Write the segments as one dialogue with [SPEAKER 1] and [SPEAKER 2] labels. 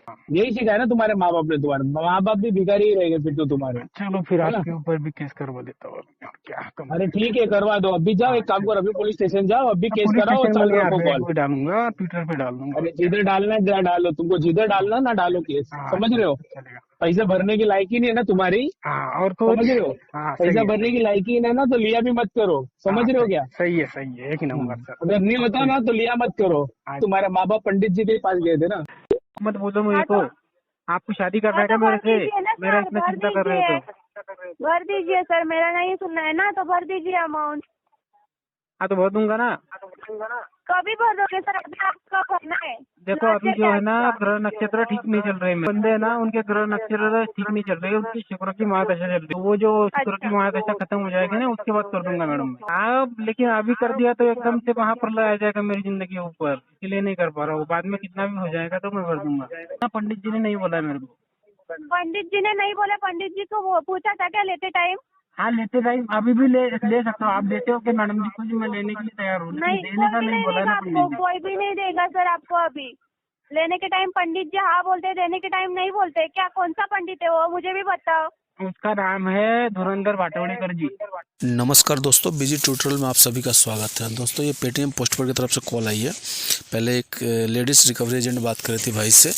[SPEAKER 1] यही सिखाया ना तुम्हारे माँ बाप ने, तुम्हारे माँ बाप भी भिखारी ही रहेंगे फिर तो तुम्हारे,
[SPEAKER 2] चलो फिर
[SPEAKER 1] है ना।
[SPEAKER 2] आपके ऊपर भी केस करवा देता हूँ और क्या
[SPEAKER 1] अरे
[SPEAKER 2] कंप्लेंट।
[SPEAKER 1] ठीक है, करवा दो, अभी जाओ,
[SPEAKER 2] हाँ
[SPEAKER 1] एक काम
[SPEAKER 2] चलो,
[SPEAKER 1] करो, अभी पुलिस स्टेशन जाओ, अभी
[SPEAKER 2] मैं
[SPEAKER 1] केस
[SPEAKER 2] पुलिस
[SPEAKER 1] कराओ और
[SPEAKER 2] स्टेशन में
[SPEAKER 1] चालू
[SPEAKER 2] गया
[SPEAKER 1] रखो
[SPEAKER 2] फेक
[SPEAKER 1] कॉल।
[SPEAKER 2] भी डालूंगा और ट्विटर पे डाल दूंगा और
[SPEAKER 1] अरे
[SPEAKER 2] क्या।
[SPEAKER 1] जिधर डालना है जहाँ डालो, तुमको जिधर डालना ना डालो केस,
[SPEAKER 2] हाँ
[SPEAKER 1] समझ रहे हो।
[SPEAKER 2] चलेगा चलेगा।
[SPEAKER 1] पैसे भरने की लायकी नहीं है ना तुम्हारी,
[SPEAKER 2] हाँ और कुछ।
[SPEAKER 1] समझ रहे हो।
[SPEAKER 2] हाँ सही
[SPEAKER 1] पैसा
[SPEAKER 2] है
[SPEAKER 1] भरने
[SPEAKER 2] सही
[SPEAKER 1] की
[SPEAKER 2] है।
[SPEAKER 1] लायकी नहीं है ना, तो लिया भी मत करो,
[SPEAKER 2] हाँ
[SPEAKER 1] समझ रहे हो क्या।
[SPEAKER 2] सही है एक ही
[SPEAKER 1] हाँ,
[SPEAKER 2] नंबर सर।
[SPEAKER 1] अगर नहीं होता
[SPEAKER 2] ओके।
[SPEAKER 1] ना तो लिया मत करो।
[SPEAKER 2] हाँ
[SPEAKER 1] तुम्हारे माँ बाप पंडित जी के पास गए थे ना।
[SPEAKER 2] मत बोलो मुझे
[SPEAKER 3] हाँ
[SPEAKER 2] को।
[SPEAKER 3] तो
[SPEAKER 2] आपको शादी करना
[SPEAKER 3] हाँ
[SPEAKER 2] है
[SPEAKER 3] तो
[SPEAKER 2] क्या मेरे
[SPEAKER 3] भर
[SPEAKER 2] से?
[SPEAKER 3] दीजिए ना
[SPEAKER 2] मेरा
[SPEAKER 3] सर,
[SPEAKER 2] इतना
[SPEAKER 3] भर
[SPEAKER 2] चिंता कर रहे हो
[SPEAKER 3] दीजिए।
[SPEAKER 2] तो।
[SPEAKER 3] भर दीजिए सर, मेरा नहीं सुनना है ना, तो भर दीजिए अमाउंट।
[SPEAKER 2] हाँ तो भर दूंगा ना।
[SPEAKER 3] कभी भर दोगे सर, अभी आपका भरना है।
[SPEAKER 2] देखो
[SPEAKER 3] लास्ट
[SPEAKER 2] अभी
[SPEAKER 3] डेट
[SPEAKER 2] जो
[SPEAKER 3] है
[SPEAKER 2] है ना
[SPEAKER 3] आपका।
[SPEAKER 2] ग्रह नक्षत्र ठीक नहीं चल रहे, बंदे है ना उनके ग्रह नक्षत्र ठीक नहीं चल रहे, उनकी शुक्र की महादशा चल रही है। वो जो शुक्र की
[SPEAKER 3] अच्छा
[SPEAKER 2] महादशा खत्म हो जाएगी ना उसके बाद कर दूंगा मैडम मैं। आप लेकिन अभी कर दिया तो एकदम से महाप्रलय आ जाएगा मेरी जिंदगी के ऊपर, इसलिए नहीं कर पा रहा हूँ। बाद में कितना भी हो जाएगा तो मैं भर दूंगा। हाँ, पंडित जी ने नहीं बोला है मेरे को।
[SPEAKER 3] पंडित जी ने नहीं बोला, पंडित जी को वो पूछा था क्या लेते टाइम?
[SPEAKER 2] हाँ लेते टाइम अभी भी ले सकता हूँ। आप देते हो क्या मैडम जी को? जी मैं लेने के लिए तैयार हूँ, लेकिन
[SPEAKER 3] नहीं,
[SPEAKER 2] देने
[SPEAKER 3] कोई
[SPEAKER 2] का
[SPEAKER 3] भी
[SPEAKER 2] नहीं
[SPEAKER 3] नहीं
[SPEAKER 2] बोला है
[SPEAKER 3] देगा
[SPEAKER 2] ना
[SPEAKER 3] आपको,
[SPEAKER 2] पंडित जी।
[SPEAKER 3] कोई भी नहीं देगा सर आपको अभी। लेने के टाइम पंडित जी हाँ बोलते, देने के टाइम नहीं बोलते क्या? कौन सा पंडित है वो, मुझे भी बताओ।
[SPEAKER 2] उसका नाम है धुरंधर भाटवड़ेकर जी।
[SPEAKER 4] नमस्कार दोस्तों, बिजी ट्यूटोरियल में आप सभी का स्वागत है। दोस्तों ये पेटीएम पोस्टपेड की तरफ से कॉल आई है। पहले एक लेडीज़ रिकवरी एजेंट बात कर रही थी भाई से,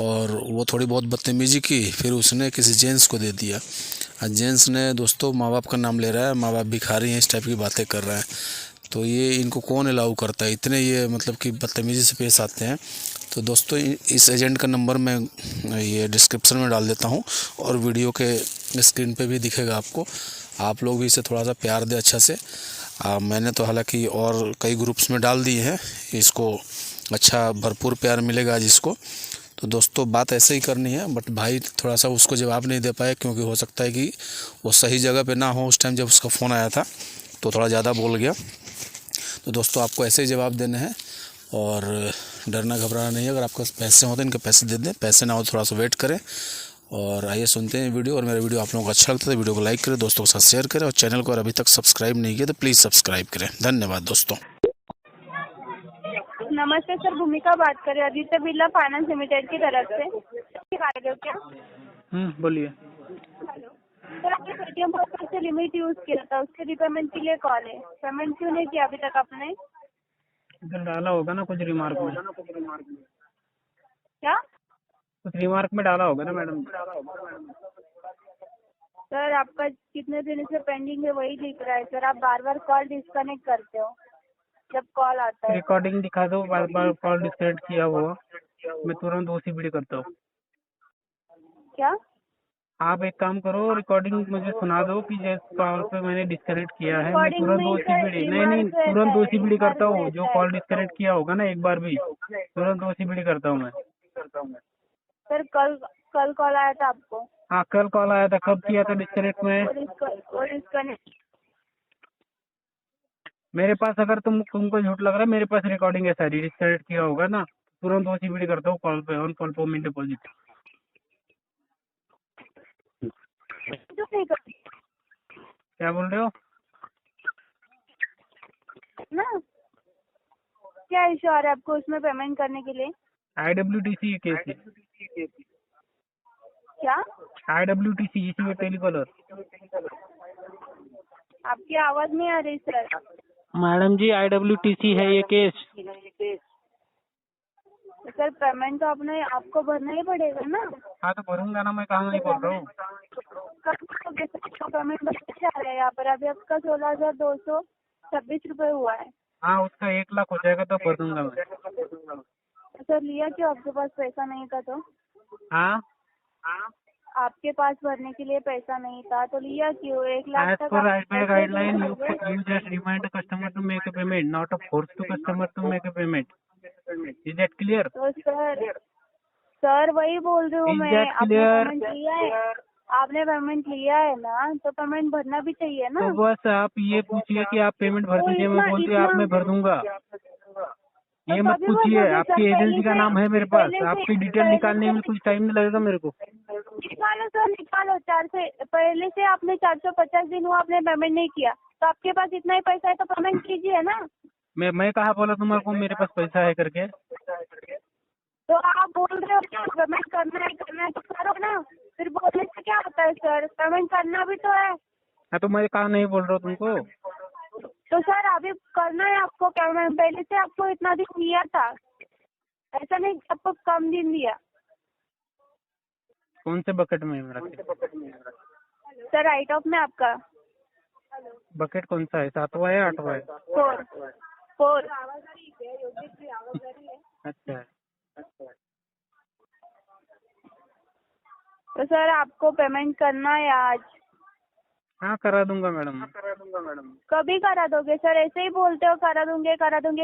[SPEAKER 4] और वो थोड़ी बहुत बदतमीजी की, फिर उसने किसी जेंट्स को दे दिया। जेंट्स ने दोस्तों माँ बाप का नाम ले रहा है, माँ बाप भिखारी हैं, इस टाइप की बातें कर रहा है। तो ये इनको कौन अलाउ करता है, इतने ये मतलब कि बदतमीजी से पेश आते हैं। तो दोस्तों इस एजेंट का नंबर मैं ये डिस्क्रिप्शन में डाल देता हूँ, और वीडियो के स्क्रीन पे भी दिखेगा आपको। आप लोग भी इसे थोड़ा सा प्यार दें अच्छा से। मैंने तो हालांकि और कई ग्रुप्स में डाल दिए हैं, इसको अच्छा भरपूर प्यार मिलेगा आज इसको। तो दोस्तों बात ऐसे ही करनी है, बट भाई थोड़ा सा उसको जवाब नहीं दे पाए, क्योंकि हो सकता है कि वो सही जगह पे ना हो उस टाइम जब उसका फ़ोन आया था, तो थोड़ा ज़्यादा बोल गया। तो दोस्तों आपको ऐसे ही जवाब देने हैं, और डरना घबराना नहीं है। अगर आपके पास पैसे होते हैं इनके पैसे दे दें, पैसे ना हो थोड़ा सा वेट करें। और आइए सुनते हैं वीडियो। और मेरा वीडियो आप लोगों को अच्छा लगता है तो वीडियो को लाइक करें, दोस्तों के साथ शेयर करें, और चैनल को अगर अभी तक सब्सक्राइब नहीं किया तो प्लीज़ सब्सक्राइब करें। धन्यवाद दोस्तों।
[SPEAKER 3] नमस्ते सर, भूमिका बात कर रहे हैं आदित्य बिरला फाइनेंस लिमिटेड की तरफ से। सिखा रहे हो क्या?
[SPEAKER 2] बोलिए।
[SPEAKER 3] हेलो सर, आपने पेटीएम पर से लिमिट यूज किया था, उसके रिपेमेंट के लिए कॉल है। पेमेंट क्यों नहीं किया अभी तक आपने?
[SPEAKER 2] इधर डाला होगा ना कुछ रिमार्क में।
[SPEAKER 3] क्या
[SPEAKER 2] कुछ रिमार्क में डाला होगा ना मैडम।
[SPEAKER 3] सर, आपका कितने दिन से पेंडिंग है वही दिख रहा है सर। आप बार बार कॉल डिस्कनेक्ट करते हो जब कॉल आता है।
[SPEAKER 2] रिकॉर्डिंग दिखा दो, बार बार कॉल डिस्कनेक्ट किया हुआ, मैं तुरंत ओसीबीडी करता हूँ।
[SPEAKER 3] क्या
[SPEAKER 2] आप एक काम करो, रिकॉर्डिंग मुझे सुना दो कि जिस कॉल पे मैंने डिस्कनेक्ट किया है, मैं
[SPEAKER 3] रिकॉर्डिंग
[SPEAKER 2] तुरंत
[SPEAKER 3] नहीं सर,
[SPEAKER 2] ओसीबीडी नहीं
[SPEAKER 3] रिमार्क रहता
[SPEAKER 2] तुरंत
[SPEAKER 3] है,
[SPEAKER 2] ओसीबीडी करता
[SPEAKER 3] रिमार्क
[SPEAKER 2] हूँ। जो
[SPEAKER 3] रहता है।
[SPEAKER 2] कॉल डिस्कनेक्ट किया होगा ना एक बार भी, तुरंत ओसीबीडी करता हूँ मैं।
[SPEAKER 3] सर कल कल कॉल आया था आपको
[SPEAKER 2] हाँ कल कॉल आया था, कब किया था डिस्कनेक्ट में?
[SPEAKER 3] और डिस्कनेक्ट।
[SPEAKER 2] मेरे पास, अगर तुमको झूठ लग रहा है, मेरे पास रिकॉर्डिंग है सारी। डिस्कनेक्ट किया होगा ना, तुरंत ओसीबीडी करता हूँ कॉल पे, ऑन कॉल पेमेंट डिपॉजिट।
[SPEAKER 3] जो नहीं कर
[SPEAKER 2] क्या बोल रहे हो?
[SPEAKER 3] ना, क्या इश्यू आ रहा है आपको उसमें पेमेंट करने के लिए?
[SPEAKER 2] IWTC केस है।
[SPEAKER 3] क्या
[SPEAKER 2] IWTC इसी में टेलीकॉलर।
[SPEAKER 3] आपकी आवाज नहीं आ रही सर।
[SPEAKER 2] मैडम जी IWTC है ये केस।
[SPEAKER 3] सर पेमेंट तो आपको भरना ही पड़ेगा ना।
[SPEAKER 2] हाँ तो भरूंगा ना, मैं कहाँ नहीं बोल रहा हूँ।
[SPEAKER 3] कब पेमेंट बच्चे आ रहा है यहाँ पर? अभी आपका 16,226 रुपए हुआ है।
[SPEAKER 2] हाँ उसका 1 लाख हो जाएगा तो भर दूंगा मैं।
[SPEAKER 3] सर लिया क्यों? आपके पास पैसा नहीं था तो?
[SPEAKER 2] हाँ
[SPEAKER 3] आपके पास भरने के लिए पैसा नहीं था तो लिया क्यों? 1 लाख
[SPEAKER 2] एज
[SPEAKER 3] तक
[SPEAKER 2] पर
[SPEAKER 3] आप
[SPEAKER 2] RBI
[SPEAKER 3] पैसे
[SPEAKER 2] गाइडलाइन
[SPEAKER 3] दोगे?
[SPEAKER 2] You just remind customer to make a payment, not a force to customer to make a payment. Is that clear?
[SPEAKER 3] तो सर वही बोल रही हूँ
[SPEAKER 2] Is
[SPEAKER 3] मैं।
[SPEAKER 2] that
[SPEAKER 3] आपने
[SPEAKER 2] clear?
[SPEAKER 3] पेमेंट लिया है, आपने पेमेंट लिया है ना, तो पेमेंट भरना भी चाहिए ना।
[SPEAKER 2] तो बस आप ये पूछिए कि आप पेमेंट भर
[SPEAKER 3] तो
[SPEAKER 2] दीजिए, मैं बोल दिया आप मैं भर दूंगा।
[SPEAKER 3] तो
[SPEAKER 2] ये मत
[SPEAKER 3] कभी
[SPEAKER 2] पूछिए,
[SPEAKER 3] भरोगे सर?
[SPEAKER 2] आपकी एजेंसी का नाम है मेरे पास, आपकी डिटेल निकालने में कुछ टाइम नहीं लगेगा मेरे को।
[SPEAKER 3] निकालो सर, निकालो। पहले से आपने 450 दिन हुआ आपने पेमेंट नहीं किया, तो आपके पास इतना ही पैसा है तो पेमेंट कीजिए ना।
[SPEAKER 2] मैं कहाँ बोला तुम्हारे को मेरे पास पैसा है करके?
[SPEAKER 3] तो आप बोल रहे हो कि पेमेंट करना है तो करो ना, फिर बोलने से क्या होता है सर, पेमेंट करना भी तो है।
[SPEAKER 2] हाँ तो मैं कहा नहीं बोल रहा हूँ तुमको।
[SPEAKER 3] तो सर अभी करना है आपको क्या, मैं पहले से आपको इतना दिन दिया था, ऐसा नहीं कि आपको कम दिन दिया।
[SPEAKER 2] कौन से बकेट में है मेरा?
[SPEAKER 3] सर राइट ऑफ में आपका
[SPEAKER 2] बकेट कौन सा है, 7वां है 8वां है?
[SPEAKER 3] 4।
[SPEAKER 2] अच्छा है।
[SPEAKER 3] तो सर आपको पेमेंट करना है आज।
[SPEAKER 2] हाँ करा दूंगा मैडम।
[SPEAKER 3] कभी करा दोगे सर, ऐसे ही बोलते हो करा दूंगे,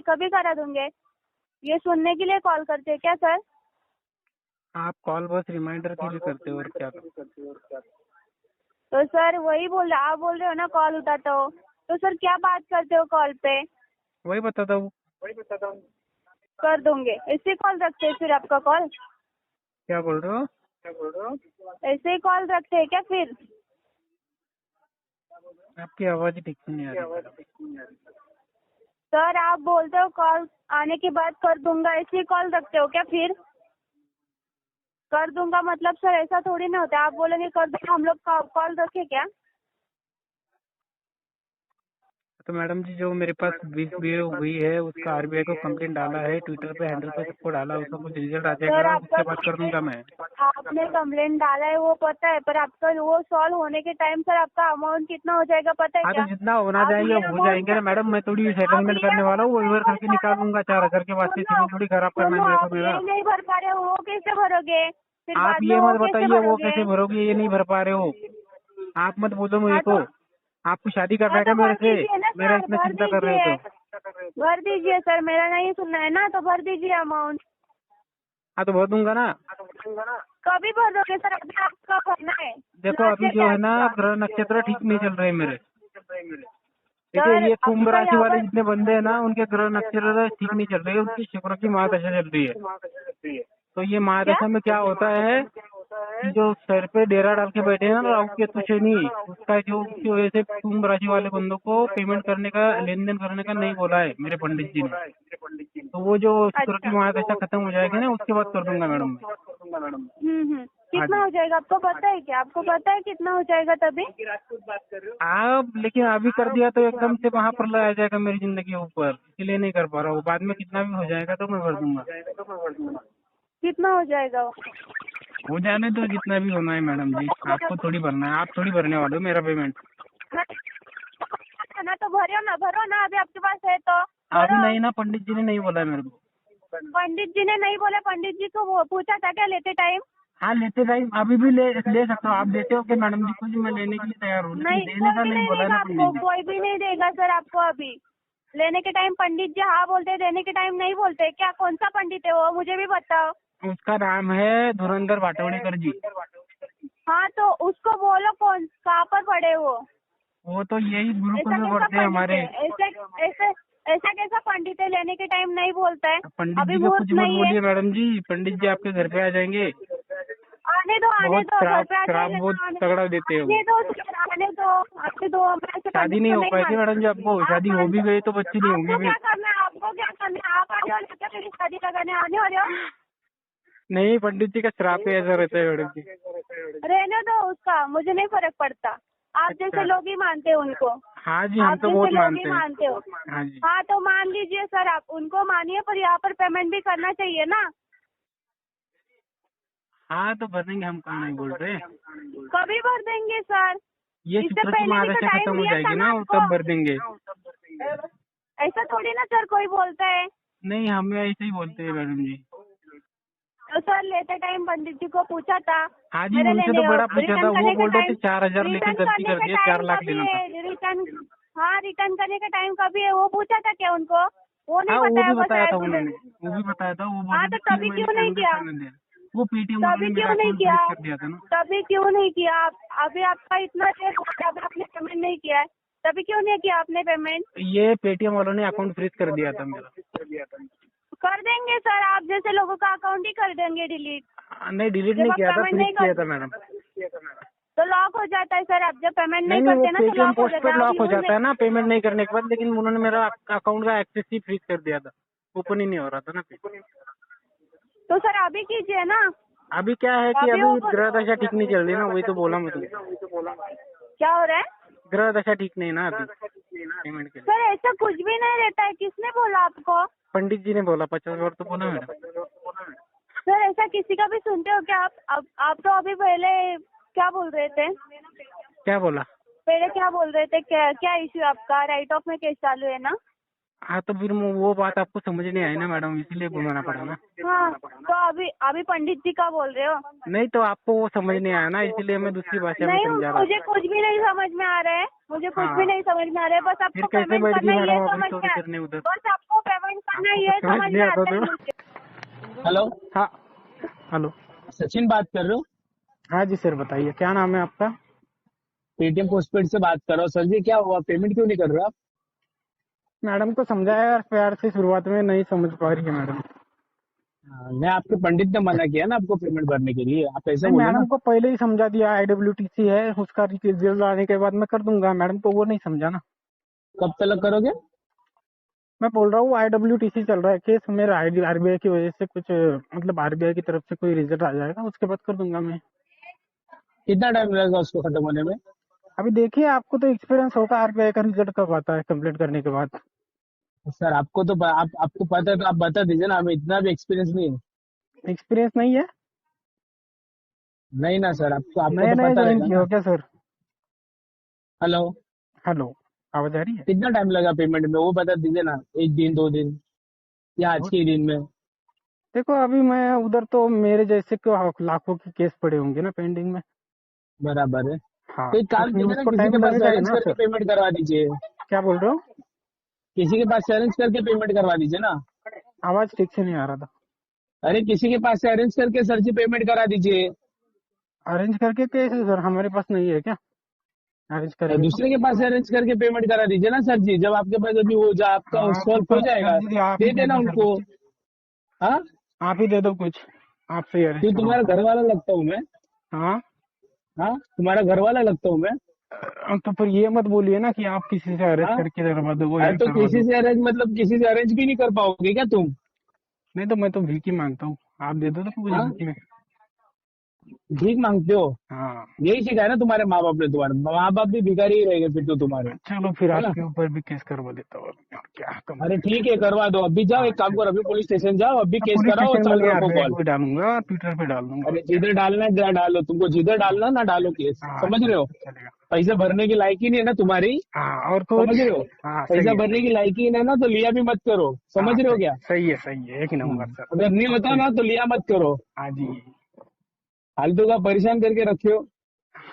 [SPEAKER 3] कभी करा दूंगे, ये सुनने के लिए कॉल करते हैं क्या सर?
[SPEAKER 2] आप कॉल बस रिमाइंडर के लिए करते हो और क्या करो?
[SPEAKER 3] तो सर वही आप बोल रहे हो ना कॉल उठाते हो, तो सर क्या बात करते हो कॉल पे?
[SPEAKER 2] वही बताता हूँ।
[SPEAKER 3] कर दूंगे, ऐसे कॉल रखते हैं फिर आपका कॉल?
[SPEAKER 2] क्या बोल रहे हो?
[SPEAKER 3] ऐसे ही कॉल रखते हैं क्या फिर?
[SPEAKER 2] आपकी आवाज ही ठीक से नहीं आ रही।
[SPEAKER 3] सर आप बोलते हो कॉल आने के बाद कर दूंगा, ऐसे ही कॉल रखते हो क्या फिर? कर दूंगा मतलब सर ऐसा थोड़ी ना होता है, आप बोलेंगे कर दूंगा, हम लोग कॉल रखे क्या?
[SPEAKER 2] तो मैडम जी जो मेरे पास वीडियो हुई है उसका आरबीआई को कंप्लेंट डाला है, ट्विटर पे हैंडल पे सबको डाला, उसका कुछ रिजल्ट आ
[SPEAKER 3] सर
[SPEAKER 2] जाएगा
[SPEAKER 3] आपका
[SPEAKER 2] उसके बाद कर दूंगा मैं।
[SPEAKER 3] आपने कंप्लेंट डाला है वो पता है, पर आपका वो सॉल्व होने के टाइम सर आपका अमाउंट कितना हो जाएगा पता है
[SPEAKER 2] हाँ
[SPEAKER 3] क्या?
[SPEAKER 2] तो जितना होना
[SPEAKER 3] आप
[SPEAKER 2] चाहिए
[SPEAKER 3] ये
[SPEAKER 2] हो
[SPEAKER 3] amount
[SPEAKER 2] जाएंगे ना मैडम, मैं थोड़ी सेटलमेंट करने वाला हूँ, वही करके निकालूंगा 4000 के वास्ते,
[SPEAKER 3] सुनो,
[SPEAKER 2] थोड़ी खराब करना है मेरे
[SPEAKER 3] आप
[SPEAKER 2] को मेरा।
[SPEAKER 3] ये नहीं भर पा रहे हो वो कैसे भरोगे? फिर
[SPEAKER 2] आप
[SPEAKER 3] बाद में
[SPEAKER 2] ये
[SPEAKER 3] वो
[SPEAKER 2] मत
[SPEAKER 3] कैसे
[SPEAKER 2] बताइए वो
[SPEAKER 3] भरोगे?
[SPEAKER 2] कैसे भरोगे, ये नहीं भर पा रहे हो, आप मत बोलो मेरे
[SPEAKER 3] हाँ
[SPEAKER 2] को।
[SPEAKER 3] तो
[SPEAKER 2] आपको शादी करना है
[SPEAKER 3] तो
[SPEAKER 2] क्या मेरे
[SPEAKER 3] भर
[SPEAKER 2] से?
[SPEAKER 3] दीजिए ना
[SPEAKER 2] मेरा
[SPEAKER 3] सर,
[SPEAKER 2] इतना
[SPEAKER 3] भर
[SPEAKER 2] चिंता कर रहे हो
[SPEAKER 3] दीजिए,
[SPEAKER 2] तो?
[SPEAKER 3] भर दीजिए सर, मेरा नहीं सुनना है ना तो भर दीजिए अमाउंट।
[SPEAKER 2] हाँ तो भर दूंगा ना।
[SPEAKER 3] कभी भर दोगे सर, अभी आपका भरना है।
[SPEAKER 2] देखो
[SPEAKER 3] लास्ट
[SPEAKER 2] अभी
[SPEAKER 3] डेट
[SPEAKER 2] जो
[SPEAKER 3] है
[SPEAKER 2] है ना
[SPEAKER 3] आपका।
[SPEAKER 2] ग्रह नक्षत्र ठीक नहीं चल रहे मेरे, ठीक है?
[SPEAKER 3] सर
[SPEAKER 2] ये कुंभ
[SPEAKER 3] आपका
[SPEAKER 2] राशि
[SPEAKER 3] यहाँ
[SPEAKER 2] वाले
[SPEAKER 3] पर
[SPEAKER 2] जितने बंदे हैं ना उनके ग्रह नक्षत्र ठीक नहीं चल रहे, उनकी शुक्र की महादशा चल रही है। तो ये
[SPEAKER 3] क्या?
[SPEAKER 2] महादशा में क्या होता है कि जो सर पे डेरा डाल के बैठे हैं ना राहु केतु शनि, उसका जो उसकी वजह से कुंभ राशि वाले बंदों को पेमेंट करने का, लेन देन करने का नहीं बोला है मेरे पंडित जी ने। तो वो जो शुक्र की
[SPEAKER 3] अच्छा।
[SPEAKER 2] महादशा खत्म हो जाएगी ना उसके बाद कर दूंगा मैडम मैं। हाँ
[SPEAKER 3] कितना
[SPEAKER 2] जी।
[SPEAKER 3] हो जाएगा आपको पता है क्या? आपको पता है कितना हो जाएगा तभी?
[SPEAKER 2] आप लेकिन अभी कर दिया तो एकदम से महाप्रलय आ जाएगा मेरी जिंदगी के ऊपर, इसलिए नहीं कर पा रहा हूँ। बाद में कितना भी हो जाएगा तो मैं भर दूंगा।
[SPEAKER 3] कितना हो जाएगा वो?
[SPEAKER 2] हो जाने तो जितना भी होना है मैडम जी, आपको थोड़ी भरना है, आप थोड़ी भरने वाले हो मेरा पेमेंट।
[SPEAKER 3] ना तो भरो ना, अभी आपके पास है तो
[SPEAKER 2] अभी
[SPEAKER 3] भरो।
[SPEAKER 2] नहीं ना, पंडित जी ने नहीं बोला मेरे को।
[SPEAKER 3] पंडित जी ने नहीं बोला? पंडित जी को वो पूछा था क्या लेते टाइम?
[SPEAKER 2] हाँ लेते टाइम अभी भी ले सकता हूँ, आप देते हो क्या मैडम जी? कुछ मैं लेने के लिए तैयार हूँ, लेकिन
[SPEAKER 3] नहीं,
[SPEAKER 2] देने का
[SPEAKER 3] कोई भी
[SPEAKER 2] नहीं
[SPEAKER 3] नहीं
[SPEAKER 2] बोला है
[SPEAKER 3] देगा
[SPEAKER 2] ना
[SPEAKER 3] आपको,
[SPEAKER 2] पंडित जी।
[SPEAKER 3] कोई भी नहीं देगा सर आपको अभी। लेने के टाइम पंडित जी हाँ बोलते, देने के टाइम नहीं बोलते क्या? कौन सा पंडित है वो, मुझे भी बताओ।
[SPEAKER 2] उसका नाम है धुरंधर भाटवड़ेकर जी।
[SPEAKER 3] हाँ तो उसको बोलो कौन कहाँ पर पड़े
[SPEAKER 2] वो तो यही गुरुकुल
[SPEAKER 3] ऐसा
[SPEAKER 2] में
[SPEAKER 3] कैसा
[SPEAKER 2] पढ़ते हैं
[SPEAKER 3] पंडित
[SPEAKER 2] हमारे।
[SPEAKER 3] है? ऐसा कैसा पंडित है लेने के टाइम नहीं बोलता है?
[SPEAKER 2] पंडित
[SPEAKER 3] अभी
[SPEAKER 2] जी को
[SPEAKER 3] मुहूर्त
[SPEAKER 2] कुछ मत
[SPEAKER 3] नहीं है।
[SPEAKER 2] बोलिए मैडम जी, पंडित जी आपके घर पे आ जाएंगे।
[SPEAKER 3] आने दो
[SPEAKER 2] बहुत
[SPEAKER 3] घर पे आ
[SPEAKER 2] श्राप
[SPEAKER 3] जाइए
[SPEAKER 2] बहुत
[SPEAKER 3] ना,
[SPEAKER 2] तगड़ा देते हो।
[SPEAKER 3] आने दो मैं ऐसे
[SPEAKER 2] शादी
[SPEAKER 3] पंडित
[SPEAKER 2] नहीं
[SPEAKER 3] को
[SPEAKER 2] हो पाई थी
[SPEAKER 3] मानती।
[SPEAKER 2] मैडम जी आपको? शादी हो भी गई तो बच्ची नहीं होंगी
[SPEAKER 3] आपको क्या
[SPEAKER 2] फिर।
[SPEAKER 3] करना है? आपको क्या करना है? आप आने वाले हो क्या मेरी शादी लगाने? आने वाले हो?
[SPEAKER 2] नहीं, पंडित जी का श्राप ही ऐसा रहता है मैडम जी।
[SPEAKER 3] रहने दो उसका, मुझे नहीं फर्क पड़ता। आप जैसे
[SPEAKER 2] अच्छा।
[SPEAKER 3] लोग ही मानते हो उनको।
[SPEAKER 2] हाँ जी, हम
[SPEAKER 3] आप
[SPEAKER 2] तो
[SPEAKER 3] जैसे
[SPEAKER 2] बहुत
[SPEAKER 3] लोग
[SPEAKER 2] मानते
[SPEAKER 3] ही
[SPEAKER 2] हैं।
[SPEAKER 3] मानते हो।
[SPEAKER 2] हाँ जी।
[SPEAKER 3] हाँ तो मान लीजिए सर, आप उनको मानिए, पर यहाँ पर पेमेंट भी करना चाहिए ना।
[SPEAKER 2] हाँ तो भर देंगे, हम कहाँ नहीं बोल रहे।
[SPEAKER 3] कभी भर देंगे सर?
[SPEAKER 2] ये
[SPEAKER 3] इससे
[SPEAKER 2] शुक्र की
[SPEAKER 3] पहले भी तो
[SPEAKER 2] महादशा
[SPEAKER 3] टाइम
[SPEAKER 2] खत्म हो
[SPEAKER 3] लिया था
[SPEAKER 2] जाएगी
[SPEAKER 3] ना
[SPEAKER 2] ना
[SPEAKER 3] आपको।
[SPEAKER 2] तब भर देंगे।
[SPEAKER 3] ऐसा थोड़ी ना सर कोई बोलता है।
[SPEAKER 2] नहीं, हमें ऐसे ही बोलते हैं मैडम जी।
[SPEAKER 3] तो सर लेते टाइम पंडित जी को पूछा था।
[SPEAKER 2] हाँ जी,
[SPEAKER 3] मेरे
[SPEAKER 2] उनसे
[SPEAKER 3] लेने
[SPEAKER 2] तो बड़ा पूछा था,
[SPEAKER 3] रिटर्न
[SPEAKER 2] वो
[SPEAKER 3] करने का
[SPEAKER 2] बोल रहे थे
[SPEAKER 3] टाइम
[SPEAKER 2] 4000 लेके
[SPEAKER 3] रिटर्न
[SPEAKER 2] गलती
[SPEAKER 3] करने
[SPEAKER 2] कर
[SPEAKER 3] का
[SPEAKER 2] दिया, 4
[SPEAKER 3] टाइम
[SPEAKER 2] लाख
[SPEAKER 3] कभी
[SPEAKER 2] लेना था।
[SPEAKER 3] है? रिटर्न करने का टाइम कभी है? वो पूछा था क्या उनको? वो नहीं
[SPEAKER 2] हाँ वो
[SPEAKER 3] बताया
[SPEAKER 2] भी
[SPEAKER 3] वो
[SPEAKER 2] बताया था
[SPEAKER 3] शायद
[SPEAKER 2] उन्होंने,
[SPEAKER 3] उन्होंने।
[SPEAKER 2] वो भी बताया था। वो बोल
[SPEAKER 3] हाँ
[SPEAKER 2] रहे
[SPEAKER 3] तो
[SPEAKER 2] थे 3
[SPEAKER 3] तभी
[SPEAKER 2] महीने
[SPEAKER 3] क्यों
[SPEAKER 2] के
[SPEAKER 3] नहीं
[SPEAKER 2] अंदर
[SPEAKER 3] किया?
[SPEAKER 2] पेमेंट देना। वो पेटीएम वालों
[SPEAKER 3] तभी
[SPEAKER 2] ने मेरा
[SPEAKER 3] क्यों नहीं
[SPEAKER 2] अकाउंट
[SPEAKER 3] किया?
[SPEAKER 2] फ्रीज कर दिया था ना।
[SPEAKER 3] तभी क्यों नहीं किया? आप अभी आपका इतना देर हो गया, अभी आपने पेमेंट नहीं किया है, तभी क्यों नहीं किया आपने पेमेंट?
[SPEAKER 2] ये पेटीएम वालों ने अकाउंट फ्रीज कर दिया था मेरा।
[SPEAKER 3] कर देंगे सर, आप जैसे लोगों का अकाउंट ही कर देंगे डिलीट।
[SPEAKER 2] नहीं, डिलीट
[SPEAKER 3] जब
[SPEAKER 2] नहीं
[SPEAKER 3] आप
[SPEAKER 2] किया था,
[SPEAKER 3] पेमेंट
[SPEAKER 2] फ्रीज
[SPEAKER 3] नहीं
[SPEAKER 2] किया था
[SPEAKER 3] कर
[SPEAKER 2] मैडम।
[SPEAKER 3] तो लॉक हो जाता है सर। आप जब पेमेंट नहीं
[SPEAKER 2] नहीं, वो
[SPEAKER 3] करते ना तो
[SPEAKER 2] पेटीएम
[SPEAKER 3] लॉक हो
[SPEAKER 2] पोस्ट
[SPEAKER 3] जाता
[SPEAKER 2] पेड
[SPEAKER 3] है। आप
[SPEAKER 2] लॉक हो
[SPEAKER 3] यूज
[SPEAKER 2] जाता है
[SPEAKER 3] नहीं।
[SPEAKER 2] ना पेमेंट नहीं करने के बाद, लेकिन उन्होंने मेरा अकाउंट का एक्सेस ही फ्रीज कर दिया था, ओपन ही नहीं हो रहा था ना।
[SPEAKER 3] तो सर अभी कीजिए ना।
[SPEAKER 2] अभी क्या है कि
[SPEAKER 3] अभी वो
[SPEAKER 2] अभी ग्रह दशा ठीक नहीं चल रही ना, वही तो बोला मैं तुमको।
[SPEAKER 3] क्या हो रहा है?
[SPEAKER 2] ग्रह दशा ठीक नहीं ना अभी पेमेंट के लिए।
[SPEAKER 3] सर ऐसा कुछ भी नहीं रहता है, किसने बोला आपको?
[SPEAKER 2] पंडित जी ने बोला, 50 बार तो बोला मैडम।
[SPEAKER 3] सर ऐसा किसी का भी सुनते हो क्या आप? आप तो अभी पहले क्या बोल रहे थे?
[SPEAKER 2] क्या बोला?
[SPEAKER 3] पहले क्या बोल रहे थे? क्या इश्यू आपका? राइट ऑफ में केस चालू है ना?
[SPEAKER 2] हाँ तो फिर वो बात आपको समझ नहीं आई ना मैडम, इसीलिए घुमाना पड़ा ना।
[SPEAKER 3] हाँ, तो अभी पंडित जी का बोल रहे हो?
[SPEAKER 2] नहीं तो आपको वो समझ नहीं आया ना, इसीलिए मैं दूसरी भाषा में
[SPEAKER 3] नहीं,
[SPEAKER 2] समझा रहा
[SPEAKER 3] मुझे कुछ भी नहीं समझ में आ रहा है, मुझे कुछ
[SPEAKER 2] हाँ।
[SPEAKER 3] भी नहीं समझ में आ रहा है। बस
[SPEAKER 2] फिर
[SPEAKER 3] आपको
[SPEAKER 2] कैसे
[SPEAKER 3] पेमेंट
[SPEAKER 2] बैठ गई
[SPEAKER 3] करना ही है,
[SPEAKER 2] मैडम अभी
[SPEAKER 3] समझ
[SPEAKER 2] तो
[SPEAKER 3] में
[SPEAKER 2] करने उधर?
[SPEAKER 3] बस आपको पेमेंट करना ही है,
[SPEAKER 2] समझ
[SPEAKER 3] समझ
[SPEAKER 2] नहीं
[SPEAKER 3] में
[SPEAKER 2] आता
[SPEAKER 3] आता है
[SPEAKER 2] तो।
[SPEAKER 3] मुझे।
[SPEAKER 1] हेलो,
[SPEAKER 2] हाँ हेलो।
[SPEAKER 1] सचिन बात कर रहे हो?
[SPEAKER 2] हाँ जी सर, बताइए क्या नाम है आपका?
[SPEAKER 1] पेटीएम पोस्टपेड से बात कर रहा हूँ। सर जी क्या हुआ, पेमेंट क्यों नहीं कर रहे हो आप?
[SPEAKER 2] मैडम को समझाया यार प्यार से, शुरुआत में नहीं समझ पा रही है मैडम।
[SPEAKER 1] मैं आपके पंडित ने मना किया ना आपको पेमेंट भरने के लिए, आप ऐसा
[SPEAKER 2] नहीं,
[SPEAKER 1] बोले ना।
[SPEAKER 2] मैडम को पहले ही समझा दिया, IWTC है, उसका रिजल्ट आने के बाद मैं कर दूंगा। मैडम को वो नहीं समझा ना।
[SPEAKER 1] कब तक करोगे?
[SPEAKER 2] मैं बोल रहा हूँ IWTC चल रहा है केस मेरा, RBI की वजह से कुछ, मतलब RBI की तरफ से कोई रिजल्ट आ जाएगा, उसके बाद कर दूंगा मैं।
[SPEAKER 1] कितना टाइम लगेगा उसको खत्म होने में?
[SPEAKER 2] अभी देखिए, आपको तो एक्सपीरियंस होगा RBI का रिजल्ट कब आता है कंप्लीट करने के बाद।
[SPEAKER 1] सर आपको तो आपको पता है तो आप बता दीजिए ना, हमें इतना भी एक्सपीरियंस नहीं है।
[SPEAKER 2] एक्सपीरियंस नहीं है?
[SPEAKER 1] नहीं ना सर, आपको आपको
[SPEAKER 2] नए
[SPEAKER 1] तो
[SPEAKER 2] नए
[SPEAKER 1] पता
[SPEAKER 2] ज्वाइन
[SPEAKER 1] रहेगा
[SPEAKER 2] किए
[SPEAKER 1] ना।
[SPEAKER 2] हो क्या सर?
[SPEAKER 1] हेलो,
[SPEAKER 2] हेलो, आवाज आ रही है?
[SPEAKER 1] कितना टाइम लगा पेमेंट में वो बता दीजिए ना, एक दिन 2 दिन या आज के ही दिन में?
[SPEAKER 2] देखो अभी मैं उधर, तो मेरे जैसे को लाखों के केस पड़े होंगे ना पेंडिंग में।
[SPEAKER 1] बराबर है।
[SPEAKER 2] हाँ
[SPEAKER 1] तो एक
[SPEAKER 2] तो
[SPEAKER 1] काम
[SPEAKER 2] फिर
[SPEAKER 1] कीजिए ना,
[SPEAKER 2] उसको
[SPEAKER 1] किसी
[SPEAKER 2] टाइम
[SPEAKER 1] के पास
[SPEAKER 2] लगेगा ही
[SPEAKER 1] अरेंज
[SPEAKER 2] ना
[SPEAKER 1] करके
[SPEAKER 2] सर।
[SPEAKER 1] पेमेंट करवा दीजिए।
[SPEAKER 2] क्या बोल रहे हो?
[SPEAKER 1] किसी के पास से अरेंज करके पेमेंट करवा दीजिए ना।
[SPEAKER 2] आवाज ठीक से नहीं आ रहा था।
[SPEAKER 1] अरे किसी के पास से अरेंज करके सर जी पेमेंट करा दीजिए।
[SPEAKER 2] अरेंज करके कैसे सर, हमारे पास नहीं है क्या अरेंज
[SPEAKER 1] और
[SPEAKER 2] करेंगे तो?
[SPEAKER 1] दूसरे के पास से अरेंज करके पेमेंट करा दीजिए ना सर जी, जब आपके पास अभी हो जा आपका
[SPEAKER 2] हाँ तो
[SPEAKER 1] सॉल्व हो
[SPEAKER 2] सर
[SPEAKER 1] जाएगा,
[SPEAKER 2] जी आप ही
[SPEAKER 1] दे
[SPEAKER 2] दे
[SPEAKER 1] देना
[SPEAKER 2] दो सर
[SPEAKER 1] उनको।
[SPEAKER 2] कुछ।
[SPEAKER 1] हाँ,
[SPEAKER 2] आप ही दे दो कुछ, आपसे ही अरेंज
[SPEAKER 1] क्यों तुम्हारा
[SPEAKER 2] करवाऊंगा।
[SPEAKER 1] घर वाला लगता हूँ मैं?
[SPEAKER 2] हाँ
[SPEAKER 1] हाँ, तुम्हारा घर वाला लगता हूँ मैं?
[SPEAKER 2] तो फिर ये मत बोलिए ना कि आप किसी से अरेंज
[SPEAKER 1] हाँ,
[SPEAKER 2] करके करवा दो, वो
[SPEAKER 1] अरे
[SPEAKER 2] ये
[SPEAKER 1] तो
[SPEAKER 2] करवा
[SPEAKER 1] किसी
[SPEAKER 2] दो।
[SPEAKER 1] से अरेंज मतलब किसी से अरेंज भी नहीं कर पाओगे क्या तुम?
[SPEAKER 2] नहीं तो मैं तो भीख ही मांगता हूँ, आप दे दो तो कुछ
[SPEAKER 1] हाँ,
[SPEAKER 2] भीख में।
[SPEAKER 1] भीख मांगते हो?
[SPEAKER 2] हाँ
[SPEAKER 1] यही सिखाया ना तुम्हारे माँ बाप ने, तुम्हारे माँ बाप भी भिखारी ही रहेंगे फिर तो तुम्हारे,
[SPEAKER 2] चलो फिर
[SPEAKER 1] है ना?
[SPEAKER 2] आपके ऊपर भी केस करवा देता हूँ अभी, और क्या
[SPEAKER 1] अरे
[SPEAKER 2] कंप्लीट।
[SPEAKER 1] ठीक है, करवा दो। अभी जाओ,
[SPEAKER 2] हाँ
[SPEAKER 1] एक काम
[SPEAKER 2] चलो,
[SPEAKER 1] करो, अभी पुलिस स्टेशन जाओ, अभी
[SPEAKER 2] अब
[SPEAKER 1] केस
[SPEAKER 2] पुलिस
[SPEAKER 1] कराओ और
[SPEAKER 2] स्टेशन में
[SPEAKER 1] चालू
[SPEAKER 2] नहीं,
[SPEAKER 1] रखो
[SPEAKER 2] RBI
[SPEAKER 1] कॉल।
[SPEAKER 2] को डालूंगा, ट्विटर पे डाल दूंगा, और
[SPEAKER 1] अरे
[SPEAKER 2] क्या।
[SPEAKER 1] जिधर डालना है जहाँ डालो, तुमको जिधर डालना ना डालो केस,
[SPEAKER 2] हाँ
[SPEAKER 1] समझ रहे हो?
[SPEAKER 2] चलेगा।
[SPEAKER 1] पैसे भरने की लायकी नहीं है ना तुम्हारी,
[SPEAKER 2] हाँ और कुछ।
[SPEAKER 1] समझ रहे हो?
[SPEAKER 2] हाँ
[SPEAKER 1] पैसा
[SPEAKER 2] सही है,
[SPEAKER 1] भरने
[SPEAKER 2] सही
[SPEAKER 1] की
[SPEAKER 2] है।
[SPEAKER 1] लायकी नहीं है ना, तो लिया भी मत करो, समझ
[SPEAKER 2] हाँ
[SPEAKER 1] रहे हो
[SPEAKER 2] सही
[SPEAKER 1] क्या?
[SPEAKER 2] सही है, सही है, एक
[SPEAKER 1] हाँ,
[SPEAKER 2] नंबर सर।
[SPEAKER 1] अगर नहीं
[SPEAKER 2] अब
[SPEAKER 1] होता
[SPEAKER 2] तो
[SPEAKER 1] ना तो लिया मत करो,
[SPEAKER 2] हाँ जी।
[SPEAKER 1] फालतू का परेशान करके रखे हो।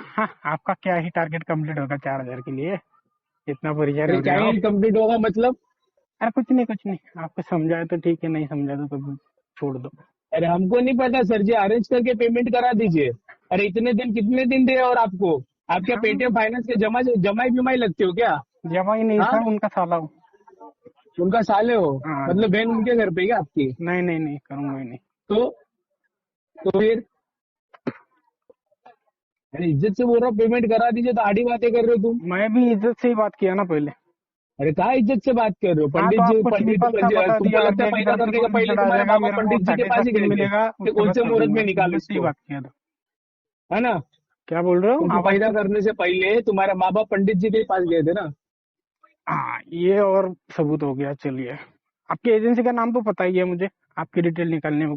[SPEAKER 2] हाँ आपका क्या ही टारगेट कंप्लीट होगा 4000 के लिए, इतना परेशान
[SPEAKER 1] अरे
[SPEAKER 2] हो रहे
[SPEAKER 1] क्या
[SPEAKER 2] हो
[SPEAKER 1] ही
[SPEAKER 2] आप?
[SPEAKER 1] कंप्लीट होगा मतलब?
[SPEAKER 2] अरे कुछ नहीं कुछ नहीं, आपको समझाए तो ठीक है, नहीं समझा तो कभी छोड़ दो।
[SPEAKER 1] अरे हमको नहीं पता सर जी, अरेंज करके पेमेंट करा दीजिए। अरे इतने दिन कितने दिन दे और आपको, आप क्या
[SPEAKER 2] हाँ
[SPEAKER 1] पेटीएम फाइनेंस के जमाई बिमाई लगते हो क्या?
[SPEAKER 2] जमा ही नहीं
[SPEAKER 1] हाँ,
[SPEAKER 2] सर, उनका साला हूँ।
[SPEAKER 1] उनका साले हो?
[SPEAKER 2] हाँ जी।
[SPEAKER 1] मतलब बहन उनके घर पे क्या आपकी?
[SPEAKER 2] नहीं नहीं नहीं, करूंगा ही नहीं।
[SPEAKER 1] तो तो फिर, अरे इज्जत से बोल रहा हूँ पेमेंट करा दीजिए, तो आड़ी बातें कर रहे हो तुम।
[SPEAKER 2] मैं भी इज्जत से ही बात किया ना पहले।
[SPEAKER 1] अरे कहाँ इज्जत से बात कर रहे हो?
[SPEAKER 2] हाँ
[SPEAKER 1] पंडित
[SPEAKER 2] तो
[SPEAKER 1] जी,
[SPEAKER 2] आपको
[SPEAKER 1] पंडित
[SPEAKER 2] सिंपल सा बता
[SPEAKER 1] तुमको
[SPEAKER 2] दिया,
[SPEAKER 1] लगता है
[SPEAKER 2] RBI की
[SPEAKER 1] पैदा
[SPEAKER 2] तरफ से
[SPEAKER 1] करने के
[SPEAKER 2] कोई
[SPEAKER 1] पहले
[SPEAKER 2] रिजल्ट आ
[SPEAKER 1] तुम्हारे
[SPEAKER 2] जाएगा,
[SPEAKER 1] माँ बाप
[SPEAKER 2] मेरे को
[SPEAKER 1] पंडित जी के पास ही
[SPEAKER 2] सेटिस्फेक्शन
[SPEAKER 1] गए थे
[SPEAKER 2] मिलेगा,
[SPEAKER 1] कि
[SPEAKER 2] उसके
[SPEAKER 1] कौन
[SPEAKER 2] बाद
[SPEAKER 1] से
[SPEAKER 2] कर
[SPEAKER 1] मुहूर्त
[SPEAKER 2] दूंगा।
[SPEAKER 1] में निकाल
[SPEAKER 2] इज्जत से ही
[SPEAKER 1] इसको,
[SPEAKER 2] बात किया था।
[SPEAKER 1] है ना?
[SPEAKER 2] क्या बोल रहे हो
[SPEAKER 1] तुमको
[SPEAKER 2] आवाज
[SPEAKER 1] पैदा
[SPEAKER 2] तो?
[SPEAKER 1] करने से पहले तुम्हारे माँ बाप पंडित जी के पास गए थे ना?
[SPEAKER 2] हाँ ये और सबूत हो गया। चलिए, आपकी एजेंसी का नाम तो पता ही है मुझे, आपकी डिटेल निकालने में